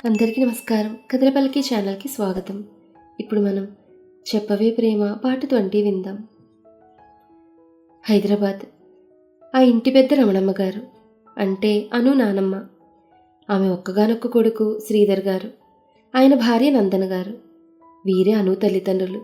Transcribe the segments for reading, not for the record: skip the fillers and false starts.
అందరికీ నమస్కారం. కథల పలికి ఛానల్కి స్వాగతం. ఇప్పుడు మనం చెప్పవే ప్రేమ పార్ట్ 20 విందాం. హైదరాబాద్. ఆ ఇంటి పెద్ద రమణమ్మ గారు, అంటే అను నానమ్మ. ఆమె ఒక్కగానొక్క కొడుకు శ్రీధర్ గారు, ఆయన భార్య నందన గారు. వీరే అను తల్లిదండ్రులు.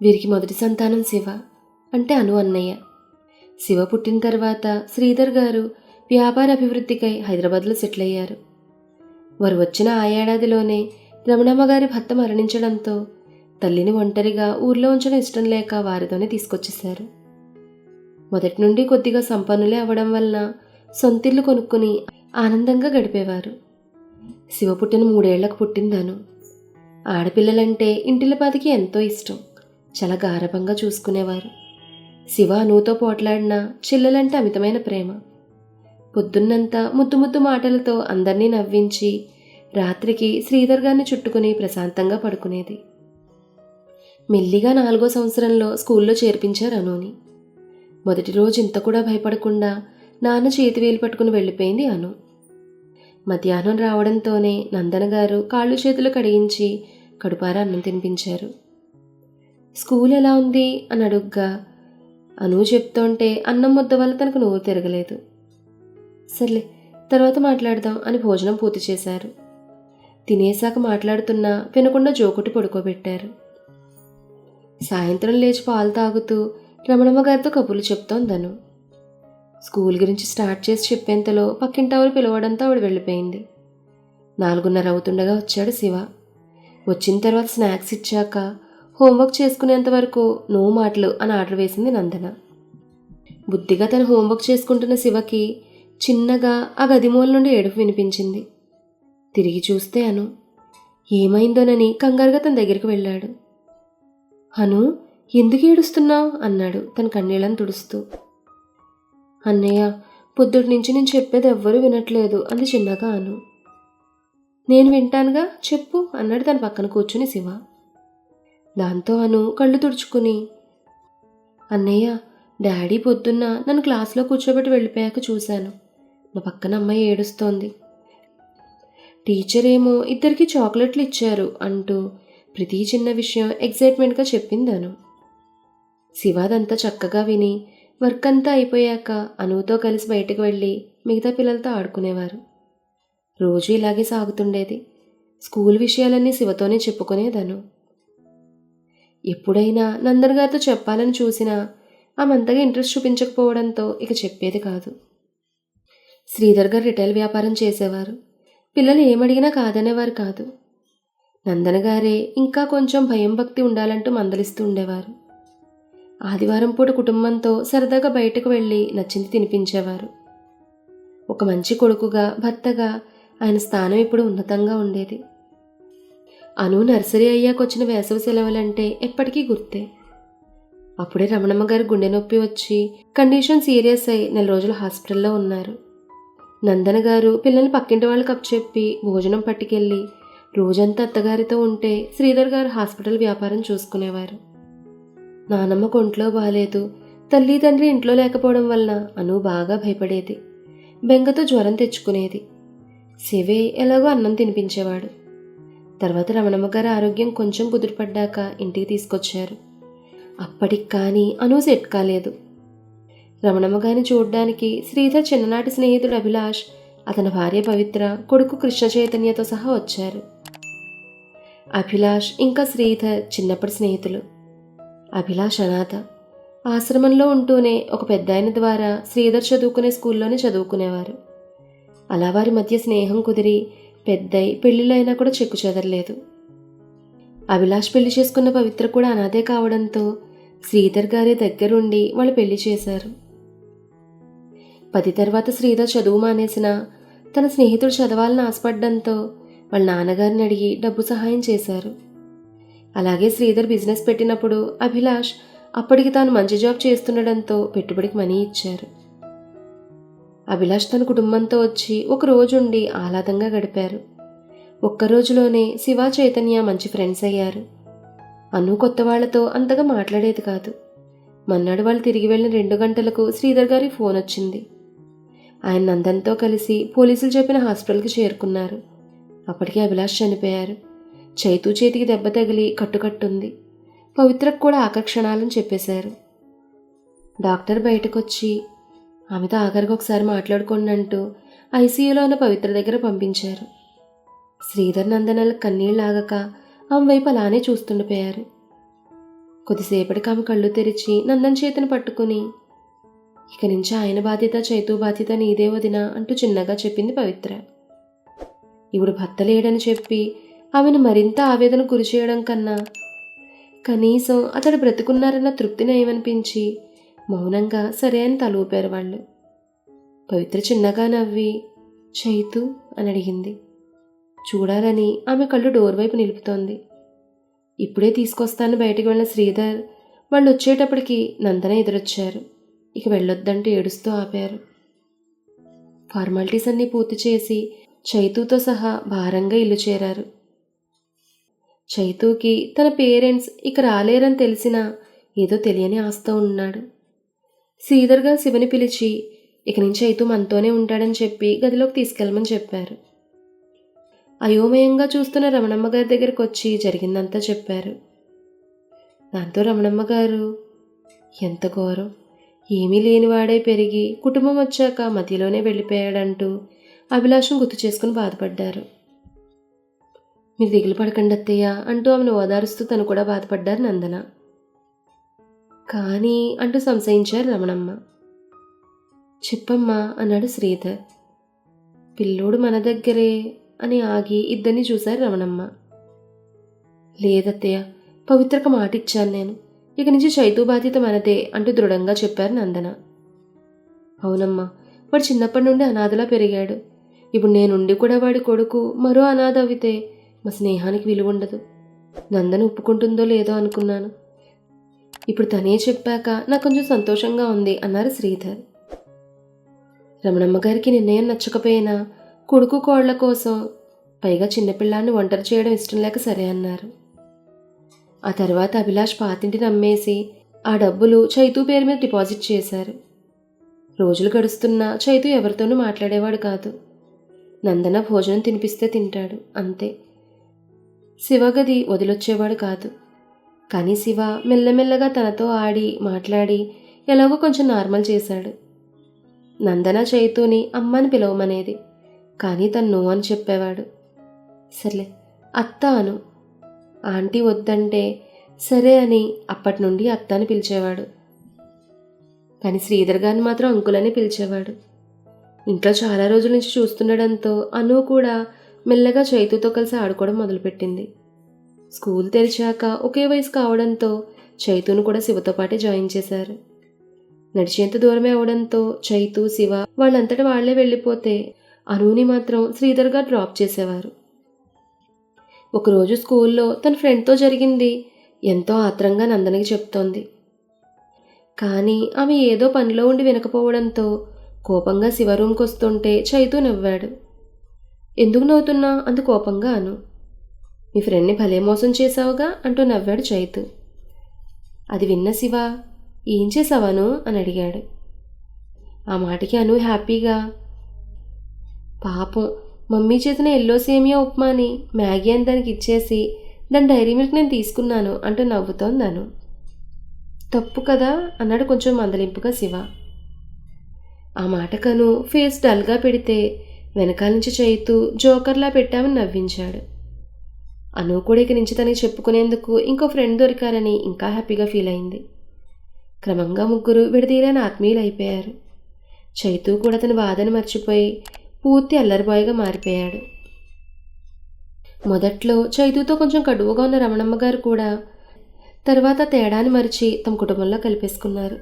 వీరికి మొదటి సంతానం శివ, అంటే అను అన్నయ్య. శివ పుట్టిన తర్వాత శ్రీధర్ గారు వ్యాపార అభివృద్ధికై హైదరాబాద్లో సెటిల్ అయ్యారు. వారు వచ్చిన ఆ ఏడాదిలోనే రమణమ్మ గారి భర్త మరణించడంతో తల్లిని ఒంటరిగా ఊర్లో ఉంచడం ఇష్టం లేక వారితోనే తీసుకొచ్చేశారు. మొదటి నుండి కొద్దిగా సంపన్నులే అవ్వడం వలన సొంతిల్లు కొనుక్కుని ఆనందంగా గడిపేవారు. శివ పుట్టిన 3 ఏళ్లకు పుట్టిందను. ఆడపిల్లలంటే ఇంటిల్లపాదికి ఎంతో ఇష్టం. చాలా గారభంగా చూసుకునేవారు. శివ అనుతో పోట్లాడిన చెల్లెలంటే అమితమైన ప్రేమ. పొద్దున్నంతా ముద్దు ముద్దు మాటలతో అందర్నీ నవ్వించి రాత్రికి శ్రీధర్ గారిని చుట్టుకుని ప్రశాంతంగా పడుకునేది. మెల్లిగా 4వ సంవత్సరంలో స్కూల్లో చేర్పించారు అనుని. మొదటి రోజు ఇంత కూడా భయపడకుండా నాన్న చేతి వేలు పట్టుకుని వెళ్ళిపోయింది అను. మధ్యాహ్నం రావడంతోనే నందన గారు కాళ్ళు చేతులు కడిగించి కడుపారా అన్నం తినిపించారు. స్కూల్ ఎలా ఉంది అని అడుగ్గా అను చెప్తుంటే అన్నం ముద్ద వల్ల తనకు నోరు తిరగలేదు. సర్లే, తర్వాత మాట్లాడదాం అని భోజనం పూర్తి చేశారు. తినేశాక మాట్లాడుతున్నా వినకుండా జోకొట్టి పడుకోబెట్టారు. సాయంత్రం లేచి పాలు తాగుతూ రమణమ్మ గారితో కబుర్లు చెప్తోందను. స్కూల్ గురించి స్టార్ట్ చేసి చెప్పేంతలో పక్కింటవారు పిలవడంతో ఆవిడ వెళ్ళిపోయింది. 4:30 అవుతుండగా వచ్చాడు శివ. వచ్చిన తర్వాత స్నాక్స్ ఇచ్చాక హోంవర్క్ చేసుకునేంత వరకు నో మాటలు అని ఆర్డర్ వేసింది నందన. బుద్ధిగా తను హోంవర్క్ చేసుకుంటున్న శివకి చిన్నగా ఆ గది మూల నుండి ఏడుపు వినిపించింది. తిరిగి చూస్తే అను. ఏమైందోనని కంగారుగా తన దగ్గరికి వెళ్ళాడు. అను, ఎందుకు ఏడుస్తున్నావు అన్నాడు తన కన్నీళ్ళని తుడుస్తూ. అన్నయ్య, పొద్దుటి నుంచి నేను చెప్పేది ఎవ్వరూ వినట్లేదు అంది చిన్నగా అను. నేను వింటానుగా, చెప్పు అన్నాడు తన పక్కన కూర్చుని శివ. దాంతో అను కళ్ళు తుడుచుకుని, అన్నయ్య, డాడీ పొద్దున్న నన్ను క్లాస్లో కూర్చోబెట్టి వెళ్ళిపోయాక చూశాను. నా పక్కన అమ్మాయి ఏడుస్తోంది. టీచర్ ఏమో ఇద్దరికి చాక్లెట్లు ఇచ్చారు అంటూ ప్రతి చిన్న విషయం ఎగ్జైట్మెంట్గా చెప్పిందను. శివాదంతా చక్కగా విని వర్క్ అంతా అయిపోయాక అనుతో కలిసి బయటకు వెళ్ళి మిగతా పిల్లలతో ఆడుకునేవారు. రోజు ఇలాగే సాగుతుండేది. స్కూల్ విషయాలన్నీ శివతోనే చెప్పుకునేదను. ఎప్పుడైనా నందన్ గారితో చెప్పాలని చూసినా ఆమె అంతగా ఇంట్రెస్ట్ చూపించకపోవడంతో ఇక చెప్పేది కాదు. శ్రీధర్ గారు రిటైల్ వ్యాపారం చేసేవారు. పిల్లలు ఏమడిగినా కాదనేవారు కాదు. నందన గారే ఇంకా కొంచెం భయం భక్తి ఉండాలంటూ మందలిస్తూ ఉండేవారు. ఆదివారం పూట కుటుంబంతో సరదాగా బయటకు వెళ్ళి నచ్చింది తినిపించేవారు. ఒక మంచి కొడుకుగా, భర్తగా ఆయన స్థానం ఇప్పుడు ఉన్నతంగా ఉండేది. అను నర్సరీ అయ్యాక వచ్చిన వేసవి సెలవులంటే ఎప్పటికీ గుర్తే. అప్పుడే రమణమ్మ గారు గుండె నొప్పి వచ్చి కండిషన్ సీరియస్ అయి 4 రోజులు హాస్పిటల్లో ఉన్నారు. నందన గారు పిల్లల్ని పక్కింటి వాళ్ళకి అప్పచెప్పి భోజనం పట్టుకెళ్ళి రోజంతా అత్తగారితో ఉంటే శ్రీధర్ గారు హాస్పిటల్ వ్యాపారం చూసుకునేవారు. నానమ్మ కొంట్లో బాలేదు. తల్లి తండ్రి ఇంట్లో లేకపోవడం వలన అను బాగా భయపడేది. బెంగతో జ్వరం తెచ్చుకునేది. శివే ఎలాగో అన్నం తినిపించేవాడు. తర్వాత రమణమ్మ గారి ఆరోగ్యం కొంచెం కుదురుపడ్డాక ఇంటికి తీసుకొచ్చారు. అప్పటికి కానీ అను సెట్ కాలేదు. రమణమ్మ గారిని చూడ్డానికి శ్రీధర్ చిన్ననాటి స్నేహితుడు అభిలాష్, అతని భార్య పవిత్ర, కొడుకు కృష్ణ చైతన్యతో సహా వచ్చారు. అభిలాష్ ఇంకా శ్రీధర్ చిన్నప్పటి స్నేహితులు. అభిలాష్ అనాథ. ఆశ్రమంలో ఉంటూనే ఒక పెద్దాయన ద్వారా శ్రీధర్ చదువుకునే స్కూల్లోనే చదువుకునేవారు. అలా వారి మధ్య స్నేహం కుదిరి పెద్దయి పెళ్లిళ్ళైనా కూడా చెక్కు చెదరలేదు. అభిలాష్ పెళ్లి చేసుకున్న పవిత్ర కూడా అనాథే కావడంతో శ్రీధర్ గారి దగ్గరుండి వాళ్ళు పెళ్లి చేశారు. 10 తర్వాత శ్రీధర్ చదువు మానేసిన తన స్నేహితుడు చదవాలని ఆశపడ్డంతో వాళ్ళ నాన్నగారిని అడిగి డబ్బు సహాయం చేశారు. అలాగే శ్రీధర్ బిజినెస్ పెట్టినప్పుడు అభిలాష్ అప్పటికి తాను మంచి జాబ్ చేస్తుండడంతో పెట్టుబడికి మనీ ఇచ్చారు. అభిలాష్ తన కుటుంబంతో వచ్చి ఒక రోజుండి ఆహ్లాదంగా గడిపారు. ఒక్కరోజులోనే శివ, చైతన్య మంచి ఫ్రెండ్స్ అయ్యారు. అను కొత్త వాళ్లతో అంతగా మాట్లాడేది కాదు. మన్నాడు వాళ్ళు తిరిగి వెళ్ళిన 2 గంటలకు శ్రీధర్ గారి ఫోన్ వచ్చింది. ఆయన నందన్తో కలిసి పోలీసులు చెప్పిన హాస్పిటల్కి చేరుకున్నారు. అప్పటికే అభిలాష్ చనిపోయారు. చైతు చేతికి దెబ్బ తగిలి కట్టుకట్టుంది. పవిత్రకు కూడా ఆకర్షణాలని చెప్పేశారు. డాక్టర్ బయటకొచ్చి ఆమెతో ఆఖరికి ఒకసారి మాట్లాడుకోండి అంటూ ఐసీయూలో ఉన్న పవిత్ర దగ్గర పంపించారు. శ్రీధర్ నందనల కన్నీళ్ళు ఆగక ఆమె వైపు అలానే చూస్తుండిపోయారు. కొద్దిసేపటికి ఆమె కళ్ళు తెరిచి నందన్ చేతిని పట్టుకుని, ఇక నుంచి ఆయన బాధ్యత, చైతు బాధ్యత నీదే వదినా అంటూ చిన్నగా చెప్పింది పవిత్ర. ఇప్పుడు భర్త లేడని చెప్పి ఆమెను మరింత ఆవేదన గురి చేయడం కన్నా కనీసం అతడు బ్రతుకున్నారన్న తృప్తి నయమనిపించి మౌనంగా సరే అని తల ఊపారు వాళ్ళు. పవిత్ర చిన్నగా నవ్వి చైతు అని అడిగింది. చూడాలని ఆమె కళ్ళు డోర్ వైపు నిలుపుతోంది. ఇప్పుడే తీసుకొస్తాను బయటికి వెళ్ళిన శ్రీధర్ వాళ్ళు వచ్చేటప్పటికి నందన ఎదురొచ్చారు. ఇక వెళ్ళొద్దంటూ ఏడుస్తూ ఆపారు. ఫార్మాలిటీస్ అన్నీ పూర్తి చేసి చైతుతో సహా భారంగా ఇల్లు చేరారు. చైతుకి తన పేరెంట్స్ ఇక రాలేరని తెలిసినా ఏదో తెలియని ఆస్తో ఉన్నాడు. శ్రీధర్ గారు శివని పిలిచి ఇక నుంచి చైతు మనతోనే ఉంటాడని చెప్పి గదిలోకి తీసుకెళ్ళమని చెప్పారు. అయోమయంగా చూస్తున్న రమణమ్మ గారి దగ్గరికి వచ్చి జరిగిందంతా చెప్పారు. దాంతో రమణమ్మ గారు, ఎంత ఘోరం, ఏమీ లేనివాడై పెరిగి కుటుంబం వచ్చాక మధ్యలోనే వెళ్ళిపోయాడంటూ అభిలాషం గుర్తు చేసుకుని బాధపడ్డారు. మీరు దిగులు పడకండి అత్తయ్య అంటూ ఆమెను ఓదారుస్తూ తను కూడా బాధపడ్డారు నందన. కానీ అంటూ సంశయించారు రమణమ్మ. చెప్పమ్మా అన్నాడు శ్రీధర్. పిల్లోడు మన దగ్గరే అని ఆగి ఇద్దరిని చూశారు రమణమ్మ. లేదత్తయ్య, పవిత్రకు మాట ఇచ్చాను నేను, ఇక నుంచి చైతు బాధ్యత మనదే అంటూ దృఢంగా చెప్పారు నందన. అవునమ్మా, వాడు చిన్నప్పటి నుండి అనాథలా పెరిగాడు. ఇప్పుడు నేనుండి కూడా వాడి కొడుకు మరో అనాథ అవితే మా స్నేహానికి విలువ ఉండదు. నందన ఒప్పుకుంటుందో లేదో అనుకున్నాను. ఇప్పుడు తనే చెప్పాక నాకు కొంచెం సంతోషంగా ఉంది అన్నారు శ్రీధర్. రమణమ్మ గారికి నిర్ణయం నచ్చకపోయినా కొడుకు కోళ్ల కోసం, పైగా చిన్నపిల్లాన్ని ఒంటరి చేయడం ఇష్టం లేక సరే అన్నారు. ఆ తర్వాత అభిలాష్ పాతింటిని అమ్మేసి ఆ డబ్బులు చైతు పేరు మీద డిపాజిట్ చేశారు. రోజులు గడుస్తున్నా చైతు ఎవరితోనూ మాట్లాడేవాడు కాదు. నందన భోజనం తినిపిస్తే తింటాడు, అంతే. శివగది వదిలొచ్చేవాడు కాదు. కానీ శివ మెల్లమెల్లగా తనతో ఆడి మాట్లాడి ఎలాగో కొంచెం నార్మల్ చేశాడు. నందన చైతుని అమ్మని పిలవమనేది, కానీ తను నో అని చెప్పేవాడు. సర్లే అత్త అను, ఆంటీ వద్దంటే సరే అని అప్పటి నుండి అత్త అని పిలిచేవాడు. కానీ శ్రీధర్ గారిని మాత్రం అంకులని పిలిచేవాడు. ఇంట్లో చాలా రోజుల నుంచి చూస్తుండడంతో అను కూడా మెల్లగా చైతుతో కలిసి ఆడుకోవడం మొదలుపెట్టింది. స్కూల్ తెరిచాక ఒకే వయసు కావడంతో చైతును కూడా శివతో పాటే జాయిన్ చేశారు. నడిచేంత దూరమే అవడంతో చైతు, శివ వాళ్ళంతటా వాళ్లే వెళ్ళిపోతే అనుని మాత్రం శ్రీధర్ గారు డ్రాప్ చేసేవారు. ఒకరోజు స్కూల్లో తన ఫ్రెండ్తో జరిగింది ఎంతో ఆత్రంగా నందనకి చెప్తోంది. కానీ ఆమె ఏదో పనిలో ఉండి వినకపోవడంతో కోపంగా శివ రూమ్కి వస్తుంటే చైతు నవ్వాడు. ఎందుకు నవ్వుతున్నా అంత కోపంగా అను. మీ ఫ్రెండ్ని భలే మోసం చేశావుగా అంటూ నవ్వాడు చైతు. అది విన్న శివ, ఏం చేసావను అని అడిగాడు. ఆ మాటకి అను హ్యాపీగా, పాపం మమ్మీ చేసిన ఎల్లో సేమియా ఉప్మాని మ్యాగీ అని దానికి ఇచ్చేసి దాని డైరీ మిల్క్ నేను తీసుకున్నాను అంటూ నవ్వుతోంది అను. తప్పు కదా అన్నాడు కొంచెం మందలింపుగా శివ. ఆ మాటకను ఫేస్ డల్గా పెడితే వెనకాల నుంచి చైతు జోకర్లా పెట్టామని నవ్వించాడు. అను కూడా ఇక నుంచి తనకి చెప్పుకునేందుకు ఇంకో ఫ్రెండ్ దొరికారని ఇంకా హ్యాపీగా ఫీల్ అయింది. క్రమంగా ముగ్గురు విడదీయలేని ఆత్మీయులు అయిపోయారు. చైతు కూడా తన బాధను మర్చిపోయి పూర్తి అల్లరిబాయిగా మారిపోయాడు. మొదట్లో చైతుతో కొంచెం కడువుగా ఉన్న రమణమ్మ గారు కూడా తర్వాత తేడాని మరిచి తమ కుటుంబంలో కలిపేసుకున్నారు.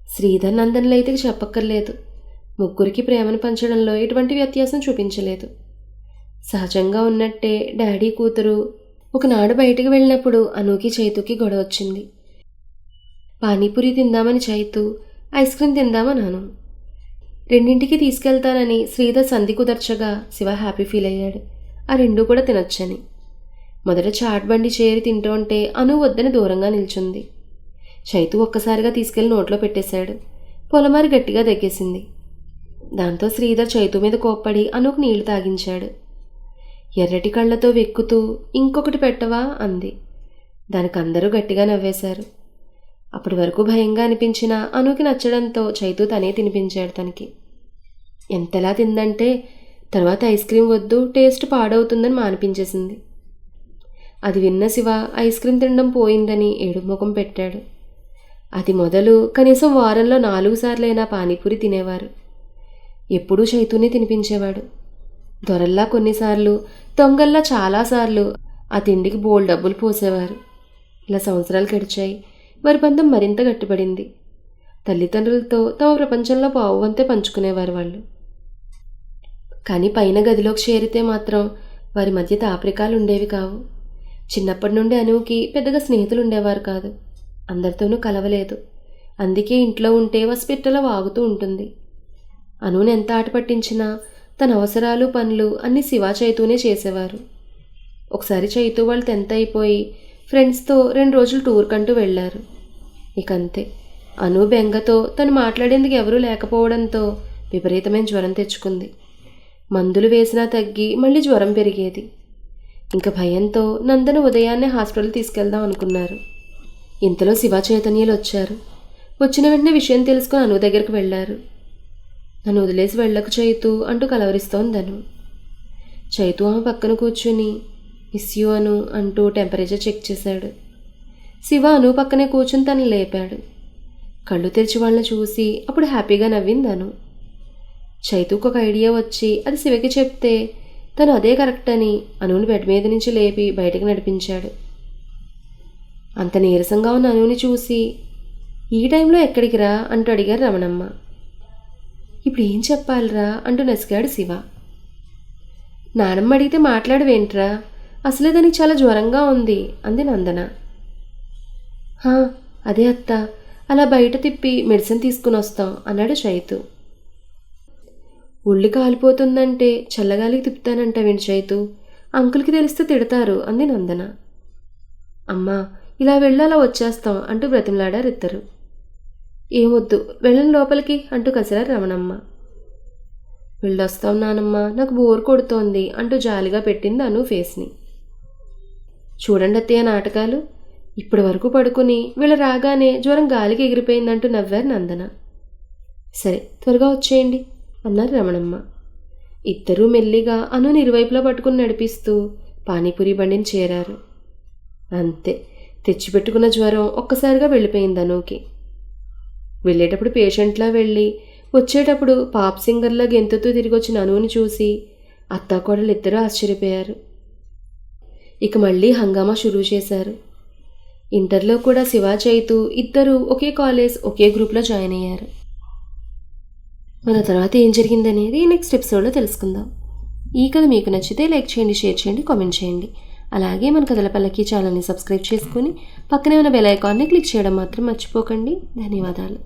శ్రీధర్ నందనలు అయితే చెప్పక్కర్లేదు. ముగ్గురికి ప్రేమను పంచడంలో ఎటువంటి వ్యత్యాసం చూపించలేదు. సహజంగా ఉన్నట్టే డాడీ కూతురు ఒకనాడు బయటికి వెళ్ళినప్పుడు అనుకి చైతుకి గొడవ వచ్చింది. పానీపూరి తిందామని చైతు, ఐస్ క్రీమ్ తిందామని అను. రెండింటికి తీసుకెళ్తానని శ్రీధర్ సంధి కుదర్చగా శివ హ్యాపీ ఫీల్ అయ్యాడు. ఆ రెండూ కూడా తినొచ్చని. మొదట చాట్ బండి చేరి తింటూంటే అను వద్దని దూరంగా నిల్చుంది. చైతు ఒక్కసారిగా తీసుకెళ్లి నోట్లో పెట్టేశాడు. పొలమారి గట్టిగా దగ్గేసింది. దాంతో శ్రీధర్ చైతు మీద కోప్పడి అనుకు నీళ్లు తాగించాడు. ఎర్రటి కళ్ళతో వెక్కుతూ ఇంకొకటి పెట్టవా అంది. దానికి అందరూ గట్టిగా నవ్వేశారు. అప్పటి వరకు భయంగా అనిపించిన అనుకి నచ్చడంతో చైతు తనే తినిపించాడు తనకి. ఎంతలా తిందంటే తర్వాత ఐస్ క్రీం వద్దు, టేస్ట్ పాడవుతుందని మానిపించేసింది. అది విన్న శివ ఐస్ క్రీం తినడం పోయిందని ఏడుపు ముఖం పెట్టాడు. అది మొదలు కనీసం వారంలో 4 సార్లైనా పానీపూరి తినేవారు. ఎప్పుడూ చైతూనే తినిపించేవాడు. దొరల్లా కొన్నిసార్లు, దొంగల్లా చాలాసార్లు ఆ తిండికి బోల్ డబ్బులు పోసేవారు. ఇలా సంవత్సరాలు గడిచాయి. వారి బంధం మరింత గట్టిపడింది. తల్లిదండ్రులతో తమ ప్రపంచంలో పావువంతే పంచుకునేవారు వాళ్ళు. కానీ పైన గదిలోకి చేరితే మాత్రం వారి మధ్య తాపరికాలు ఉండేవి కావు. చిన్నప్పటి నుండి అనుకి పెద్దగా స్నేహితులు ఉండేవారు కాదు. అందరితోనూ కలవలేదు. అందుకే ఇంట్లో ఉంటే వసిపిట్టలా వాగుతూ ఉంటుంది. అనుని ఎంత ఆట పట్టించినా తన అవసరాలు పనులు అన్నీ శివ చైతూనే చేసేవారు. ఒకసారి చైతూ వాళ్ళు 10th అయిపోయి ఫ్రెండ్స్తో 2 రోజులు టూర్ కంటూ వెళ్లారు. ఇకంతే. అను బెంగతో తను మాట్లాడేందుకు ఎవరూ లేకపోవడంతో విపరీతమైన జ్వరం తెచ్చుకుంది. మందులు వేసినా తగ్గి మళ్ళీ జ్వరం పెరిగేది. ఇంకా భయంతో నందను ఉదయాన్నే హాస్పిటల్ తీసుకెళ్దాం అనుకున్నారు. ఇంతలో శివ చైతన్యలు వచ్చారు. వచ్చిన వెంటనే విషయం తెలుసుకుని అను దగ్గరికి వెళ్లారు. నన్ను వదిలేసి వెళ్ళకు చైతూ అంటూ కలవరిస్తోందను. చైతూ ఆమె పక్కన కూర్చుని మిస్ యూ అను అంటూ టెంపరేచర్ చెక్ చేశాడు. శివ అను పక్కనే కూర్చుని తను లేపాడు. కళ్ళు తెరిచి వాళ్ళని చూసి అప్పుడు హ్యాపీగా నవ్వింది అను. చైతూకు ఒక ఐడియా వచ్చి అది శివకి చెప్తే తను అదే కరెక్ట్ అని అనుని బెడ్ మీద నుంచి లేపి బయటకు నడిపించాడు. అంత నీరసంగా ఉన్న అనుని చూసి ఈ టైంలో ఎక్కడికి రా అంటూ అడిగారు రమణమ్మ. ఇప్పుడు ఏం చెప్పాలిరా అంటూ నసిగాడు శివ. నానమ్మ అడిగితే మాట్లాడవేంట్రా, అసలే దానికి చాలా జ్వరంగా ఉంది అంది నందన. అదే అత్త, అలా బయట తిప్పి మెడిసిన్ తీసుకుని వస్తాం అన్నాడు చైతు. ఒళ్ళు కాలిపోతుందంటే చల్లగాలికి తిప్పుతానంటావేంటి చైతు, అంకుల్కి తెలిస్తే తిడతారు అంది నందన. అమ్మా ఇలా వెళ్ళి అలా వచ్చేస్తాం అంటూ బ్రతిమలాడారు ఇద్దరు. ఏమొద్దు వెళ్ళని లోపలికి అంటూ కసిరారు రమణమ్మ. వెళ్ళొస్తాం నానమ్మ, నాకు బోర్ కొడుతోంది అంటూ జాలిగా పెట్టింది అను ఫేస్ని. చూడండి అత్తయ్య నాటకాలు, ఇప్పటి వరకు పడుకుని వీళ్ళ రాగానే జ్వరం గాలికి ఎగిరిపోయిందంటూ నవ్వారు నందన. సరే త్వరగా వచ్చేయండి అన్నారు రమణమ్మ. ఇద్దరూ మెల్లిగా అనుని ఇరువైపులా పట్టుకుని నడిపిస్తూ పానీపూరి బండిని చేరారు. అంతే, తెచ్చిపెట్టుకున్న జ్వరం ఒక్కసారిగా వెళ్ళిపోయింది అనుకి. వెళ్ళేటప్పుడు పేషెంట్లా వెళ్ళి వచ్చేటప్పుడు పాప్ సింగర్లా గెంతుతూ తిరిగి వచ్చిన అనుని చూసి అత్తాకోడలు ఇద్దరూ ఆశ్చర్యపోయారు. ఇక మళ్ళీ హంగామా షురూ చేశారు. ఇంటర్లో కూడా శివ చైతు ఇద్దరూ ఒకే కాలేజ్ ఒకే గ్రూప్లో జాయిన్ అయ్యారు. మన తర్వాత ఏం జరిగిందనేది నెక్స్ట్ ఎపిసోడ్లో తెలుసుకుందాం. ఈ కథ మీకు నచ్చితే లైక్ చేయండి, షేర్ చేయండి, కామెంట్ చేయండి. అలాగే మన కథల పల్లకి ఛానల్ని సబ్స్క్రైబ్ చేసుకుని పక్కనే ఉన్న బెల్ ఐకాన్ని క్లిక్ చేయడం మాత్రం మర్చిపోకండి. ధన్యవాదాలు.